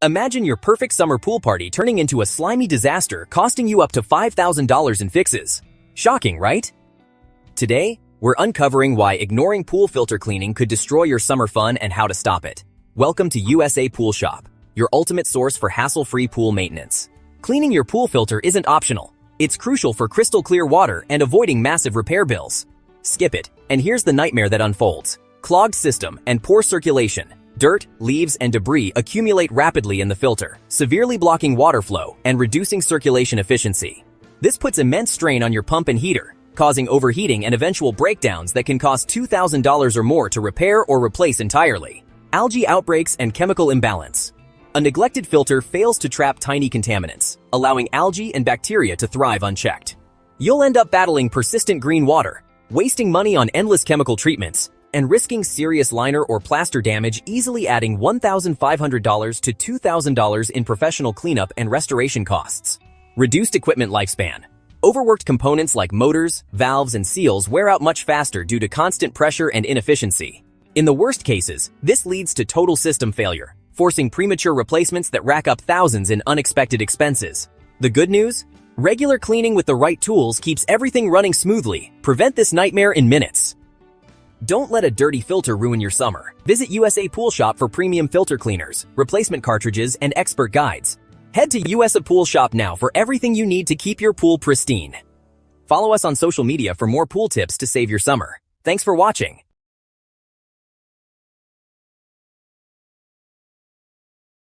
Imagine your perfect summer pool party turning into a slimy disaster costing you up to $5,000 in fixes. Shocking, right? Today, we're uncovering why ignoring pool filter cleaning could destroy your summer fun and how to stop it. Welcome to USAPoolShop, your ultimate source for hassle-free pool maintenance. Cleaning your pool filter isn't optional. It's crucial for crystal clear water and avoiding massive repair bills. Skip it, and here's the nightmare that unfolds. Clogged system and poor circulation. Dirt, leaves, and debris accumulate rapidly in the filter, severely blocking water flow and reducing circulation efficiency. This puts immense strain on your pump and heater, causing overheating and eventual breakdowns that can cost $2,000 or more to repair or replace entirely. Algae outbreaks and chemical imbalance. A neglected filter fails to trap tiny contaminants, allowing algae and bacteria to thrive unchecked. You'll end up battling persistent green water, wasting money on endless chemical treatments, and risking serious liner or plaster damage, easily adding $1,500 to $2,000 in professional cleanup and restoration costs. Reduced equipment lifespan. Overworked components like motors, valves, and seals wear out much faster due to constant pressure and inefficiency. In the worst cases, this leads to total system failure, forcing premature replacements that rack up thousands in unexpected expenses. The good news? Regular cleaning with the right tools keeps everything running smoothly. Prevent this nightmare in minutes. Don't let a dirty filter ruin your summer. Visit USAPoolShop for premium filter cleaners, replacement cartridges, and expert guides. Head to USAPoolShop now for everything you need to keep your pool pristine. Follow us on social media for more pool tips to save your summer. Thanks for watching.